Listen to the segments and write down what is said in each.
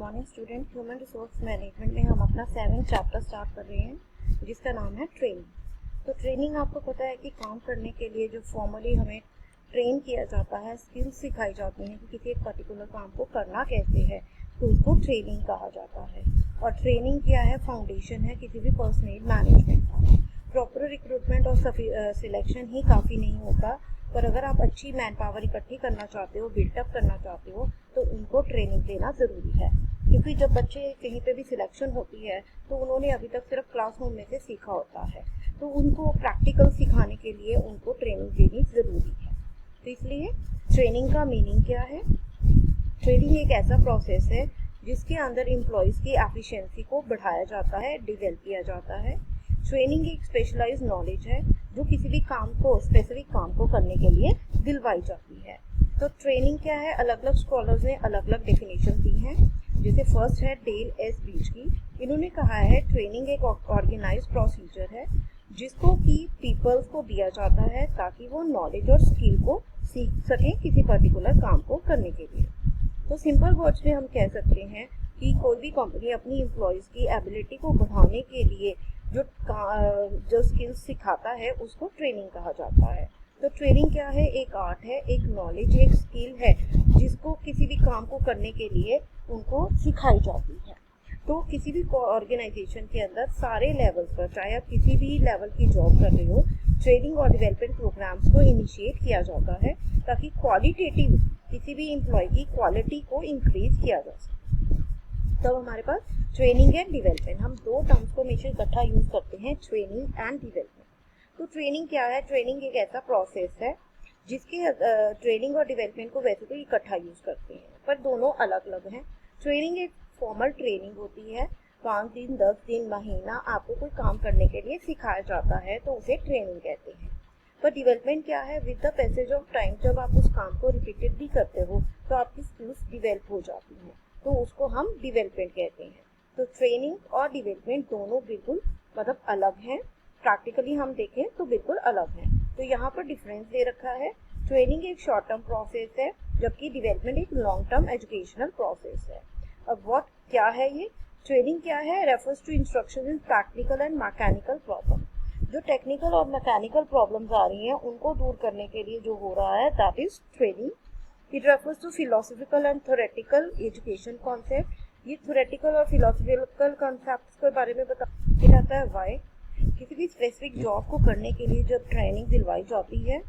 Morning student. Human resource management में हम अपना 7th चैप्टर स्टार्ट कर रहे हैं जिसका नाम है ट्रेनिंग। तो ट्रेनिंग आपको पता है कि काम करने के लिए जो फॉर्मली हमें ट्रेन किया जाता है, स्किल्स सिखाई जाती हैं कि किसी एक पर्टिकुलर काम को करना कैसे है, तो उसको ट्रेनिंग कहा जाता है। और ट्रेनिंग क्या है? फाउंडेशन है किसी भी पर्सनल मैनेजमेंट का। प्रॉपर रिक्रूटमेंट और सिलेक्शन ही काफ़ी नहीं होता, पर अगर आप अच्छी मैन पावर इकट्ठी करना चाहते हो, बिल्टअप करना चाहते हो, तो उनको ट्रेनिंग देना ज़रूरी है। क्योंकि जब बच्चे कहीं पे भी सिलेक्शन होती है तो उन्होंने अभी तक सिर्फ क्लासरूम में से सीखा होता है, तो उनको प्रैक्टिकल सिखाने के लिए उनको ट्रेनिंग देनी ज़रूरी है। तो इसलिए ट्रेनिंग का मीनिंग क्या है? ट्रेनिंग एक ऐसा प्रोसेस है जिसके अंदर एम्प्लॉयज़ की एफिशिएंसी को बढ़ाया जाता है, डेवलप किया जाता है। ट्रेनिंग एक स्पेशलाइज्ड नॉलेज है जो किसी भी काम को, स्पेसिफिक काम को करने के लिए दिलवाई जाती है। तो ट्रेनिंग क्या है? अलग अलग स्कॉलर्स ने अलग अलग डेफिनेशन दी हैं। जैसे फर्स्ट है डेल एस बीच की। इन्होंने कहा है ट्रेनिंग एक ऑर्गेनाइज प्रोसीजर है जिसको कि पीपल्स को दिया जाता है ताकि वो नॉलेज और स्किल को सीख सकें किसी पर्टिकुलर काम को करने के लिए। तो सिंपल वर्ड्स में हम कह सकते हैं कि कोई भी कंपनी अपनी एम्प्लॉयज़ की एबिलिटी को बढ़ाने के लिए जो स्किल्स सिखाता है उसको ट्रेनिंग कहा जाता है। तो ट्रेनिंग क्या है? एक आर्ट है, एक नॉलेज, एक स्किल है जिसको किसी भी काम को करने के लिए उनको सिखाई जाती है। तो किसी भी ऑर्गेनाइजेशन के अंदर सारे लेवल्स पर, चाहे आप किसी भी लेवल की जॉब कर रहे हो, ट्रेनिंग और डेवलपमेंट प्रोग्राम्स को इनिशिएट किया जाता है ताकि क्वालिटेटिव किसी भी एम्प्लॉय की क्वालिटी को इंक्रीज किया जा सके। तब हमारे पास ट्रेनिंग एंड डेवलपमेंट, हम दो टर्म्स को हमेशा इकट्ठा यूज करते हैं, ट्रेनिंग एंड डेवलपमेंट। तो ट्रेनिंग क्या है? ट्रेनिंग एक ऐसा प्रोसेस है जिसके ट्रेनिंग और डेवलपमेंट को वैसे तो इकट्ठा यूज करते हैं पर दोनों अलग अलग हैं। ट्रेनिंग एक फॉर्मल ट्रेनिंग होती है, 5 दिन, 10 दिन, महीना आपको कोई काम करने के लिए सिखाया जाता है तो उसे ट्रेनिंग कहते हैं। पर डेवलपमेंट क्या है? With the passage of time जब आप उस काम को रिपीटेडली करते हो तो आपकी स्किल्स डिवेल्प हो जाती हैं, तो उसको हम डेवलपमेंट कहते हैं। तो ट्रेनिंग और डेवलपमेंट दोनों बिल्कुल मतलब अलग हैं। प्रैक्टिकली हम देखें तो बिल्कुल अलग हैं। तो यहाँ पर डिफरेंस दे रखा है। ट्रेनिंग एक शॉर्ट टर्म प्रोसेस है जबकि डेवलपमेंट एक लॉन्ग टर्म एजुकेशनल प्रोसेस है। अब क्या है ये? ट्रेनिंग क्या है? Refers to instruction in practical and mechanical problem. जो टेक्निकल और मैकेनिकल प्रॉब्लम्स आ रही हैं उनको दूर करने के लिए जो हो रहा है, that is training. It refers to philosophical and theoretical education concept. ये थ्योरेटिकल और फिलोसॉफिकल कॉन्सेप्ट्स के बारे में बताया जाता है। वाई? किसी भी स्पेसिफिक जॉब को करने के लिए जब ट्रेनिंग दिलवाई जाती है,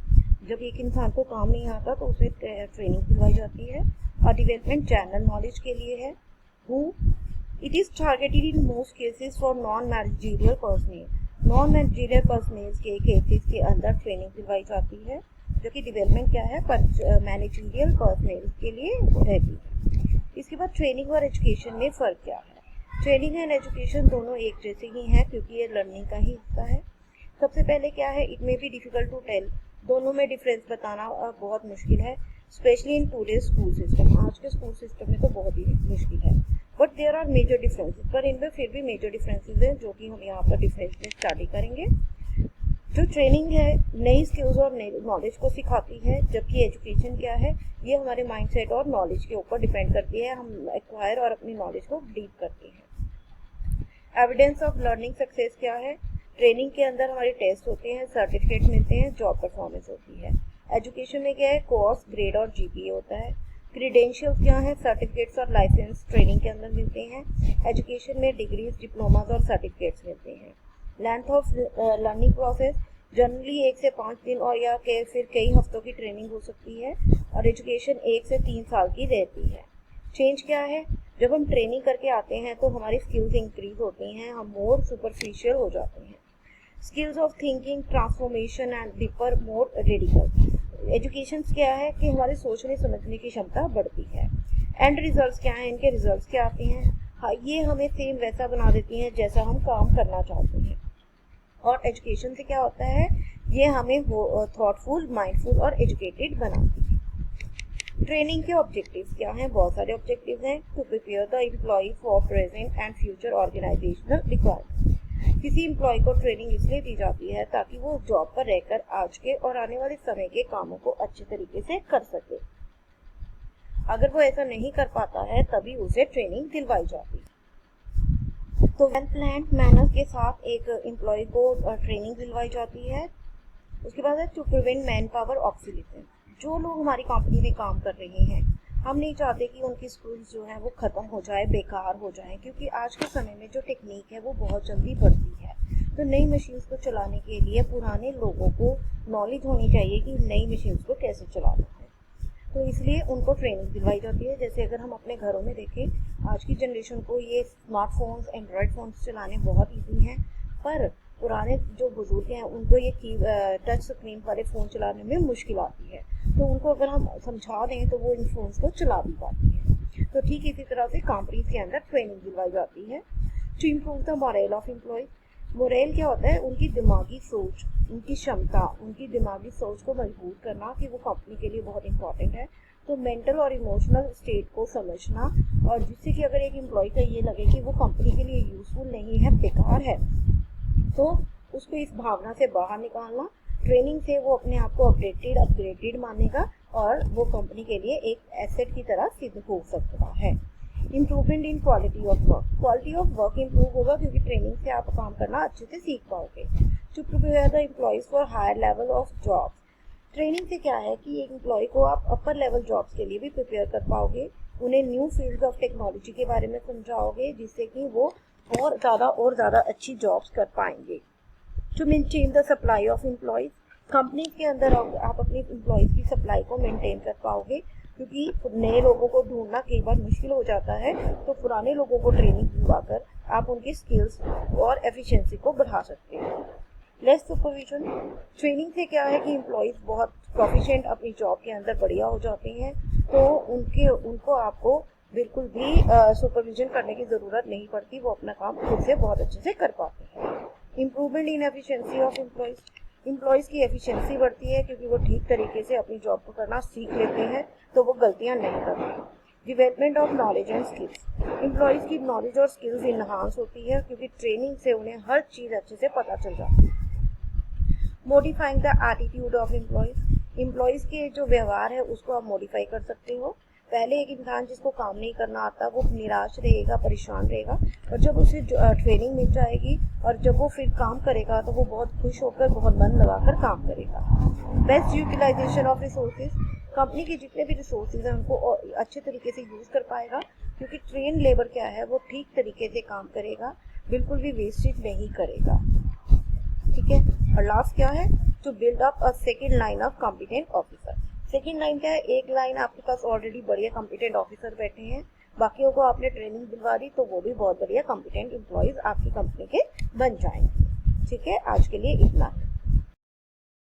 जब एक इंसान को काम नहीं आता तो उसे ट्रेनिंग दिलवाई जाती है। और डेवलपमेंट जनरल नॉलेज के लिए है। Who? It is targeted in most cases for non managerial personal. Non managerial personal के केसेस के अंदर ट्रेनिंग दिलवाई जाती है, जो कि डेवलपमेंट क्या है? मैनेजरियल पर्सनल के लिए रहती है। इसके बाद ट्रेनिंग और एजुकेशन में फ़र्क क्या है? ट्रेनिंग एंड एजुकेशन दोनों एक जैसे ही हैं क्योंकि ये लर्निंग का ही हिस्सा है। सबसे पहले क्या है? It may be difficult to tell, दोनों में डिफरेंस बताना बहुत मुश्किल है, specially in today's school system. आज के स्कूल सिस्टम में तो बहुत ही मुश्किल है, but there are major differences. पर इनमें फिर भी मेजर डिफरेंसेस हैं जो कि हम यहाँ पर डिफरेंस में स्टडी करेंगे। जो ट्रेनिंग है नई स्किल्स और नई नॉलेज को सिखाती है, जबकि एजुकेशन क्या है? ये हमारे माइंडसेट और नॉलेज के ऊपर डिपेंड करती है, हम एक्वायर और अपनी नॉलेज को डीप करते हैं। एविडेंस ऑफ लर्निंग सक्सेस क्या है? ट्रेनिंग के अंदर हमारे टेस्ट होते हैं, सर्टिफिकेट मिलते हैं, जॉब परफॉर्मेंस होती है। एजुकेशन में क्या है? कोर्स, ग्रेड और जीपीए होता है। क्रीडेंशियल्स क्या है? सर्टिफिकेट्स और लाइसेंस ट्रेनिंग के अंदर मिलते हैं। एजुकेशन में डिग्रीज, डिप्लोमाज और सर्टिफिकेट्स मिलते हैं। Length of learning process generally 1 से 5 दिन और या फिर कई हफ्तों की ट्रेनिंग हो सकती है। और एजुकेशन 1 से 3 साल की रहती है। चेंज क्या है? जब हम ट्रेनिंग करके आते हैं तो हमारी स्किल्स इंक्रीज होती हैं, हम मोर सुपरफिशियल हो जाते हैं। Skills of thinking, transformation and deeper, more radical. Education क्या है? कि हमारे सोचने समझने की क्षमता बढ़ती है। एंड रिजल्ट्स क्या हैं? इनके रिजल्ट्स क्या आते हैं? हाँ, ये हमें सेम वैसा बना देती हैं जैसा हम काम करना चाहते हैं। और एजुकेशन से क्या होता है? ये हमें थॉटफुल, माइंडफुल और एजुकेटेड बनाती है। ट्रेनिंग के ऑब्जेक्टिव्स क्या हैं? बहुत सारे ऑब्जेक्टिव्स हैं। To prepare the employee for present and future organisational requirement. किसी एम्प्लॉय को ट्रेनिंग इसलिए दी जाती है ताकि वो जॉब पर रहकर आज के और आने वाले समय के कामों को अच्छे तरीके से कर सके। अगर वो ऐसा नहीं कर पाता है तभी उसे ट्रेनिंग दिलवाई जाती है। तो वेल प्लान्ड मैनर के साथ एक एम्प्लॉय को ट्रेनिंग दिलवाई जाती है। उसके बाद है टू प्रिवेंट मैन पावर ऑब्सोलीसेंस। जो लोग हमारी कंपनी में काम कर रहे हैं, हम नहीं चाहते कि उनकी स्किल्स जो है वो ख़त्म हो जाए, बेकार हो जाए, क्योंकि आज के समय में जो टेक्निक है वो बहुत जल्दी बढ़ती है। तो नई मशीन्स को चलाने के लिए पुराने लोगों को नॉलेज होनी चाहिए कि नई मशीन्स को कैसे चलाना है। तो इसलिए उनको ट्रेनिंग दिलवाई जाती है। जैसे अगर हम अपने घरों में देखें, आज की जनरेशन को ये स्मार्टफोन्स, एंड्रॉयड फ़ोन्स चलाने बहुत ईजी हैं, पर पुराने जो बुजुर्ग हैं उनको ये टच स्क्रीन वाले फ़ोन चलाने में मुश्किल आती है। तो उनको अगर हम समझा दें तो वो इन फ़ोन्स को चला भी पाती है। तो ठीक इसी तरह से कंपनीज के अंदर ट्रेनिंग दिलवाई जाती है to improve the morale of employee. Morale क्या होता है? उनकी दिमागी सोच, उनकी क्षमता, उनकी दिमागी सोच को मजबूत करना कि वो कंपनी के लिए बहुत इंपॉर्टेंट है। तो मेंटल और इमोशनल स्टेट को समझना, और जिससे कि अगर एक एम्प्लॉय का ये लगे कि वो कंपनी के लिए यूजफुल नहीं है, बेकार है, तो उसको इस भावना से बाहर निकालना। ट्रेनिंग से वो अपने आप को अपग्रेडेड मानेगा और वो कंपनी के लिए एक एसेट की तरह सिद्ध हो सकता है। Improvement in quality of work. Quality of work improve होगा क्योंकि ट्रेनिंग से आप काम करना अच्छे से सीख पाओगे। To prepare the employees for higher level of jobs. Training से क्या है कि एक एम्प्लॉय को आप अपर लेवल जॉब्स के लिए भी प्रिपेयर कर पाओगे, उन्हें न्यू फील्ड ऑफ टेक्नोलॉजी के बारे में समझाओगे, जिससे कि वो और ज़्यादा अच्छी जॉब्स कर पाएंगे। To maintain the supply of employees. Company के अंदर आप अपनी एम्प्लॉयज़ की सप्लाई को मेंटेन कर पाओगे, क्योंकि नए लोगों को ढूंढना कई बार मुश्किल हो जाता है। तो पुराने लोगों को ट्रेनिंग दिलवाकर आप उनकी स्किल्स और एफिशिएंसी को बढ़ा सकते हैं। Less supervision. ट्रेनिंग से क्या है कि एम्प्लॉयज़ बहुत प्रोफिशिएंट अपनी जॉब के अंदर बढ़िया हो जाते हैं, तो उनको आपको बिल्कुल भी सुपरविजन करने की ज़रूरत नहीं पड़ती, वो अपना काम खुद से बहुत अच्छे से कर पाते हैं। Improvement in efficiency of employees की एफिशिएंसी बढ़ती है क्योंकि वो ठीक तरीके से अपनी जॉब को करना सीख लेते हैं, तो वो गलतियां नहीं करते। Development of knowledge and skills. Employees की नॉलेज और स्किल्स इन्हांस होती है क्योंकि ट्रेनिंग से उन्हें हर चीज़ अच्छे से पता चल जाती है। Modifying the attitude of employees के जो व्यवहार है उसको आप मॉडिफाई कर सकते हो। पहले एक इंसान जिसको काम नहीं करना आता वो निराश रहेगा, परेशान रहेगा, और जब उसे ट्रेनिंग मिल जाएगी और जब वो फिर काम करेगा तो वो बहुत खुश होकर, बहुत मन लगाकर काम करेगा। Best utilisation of resources. Company के जितने भी रिसोर्सेज हैं उनको अच्छे तरीके से यूज़ कर पाएगा, क्योंकि ट्रेन लेबर क्या है वो ठीक तरीके से काम करेगा, बिल्कुल भी वेस्टेज नहीं करेगा। ठीक है। और लास्ट क्या है? To build up a second line of competent officer. Second line क्या है? एक लाइन आपके पास ऑलरेडी बढ़िया कॉम्पिटेंट ऑफिसर बैठे हैं, बाकियों को आपने ट्रेनिंग दिलवा दी तो वो भी बहुत बढ़िया कॉम्पिटेंट एम्प्लॉयज़ आपकी कंपनी के बन जाएंगे। ठीक है, आज के लिए इतना है।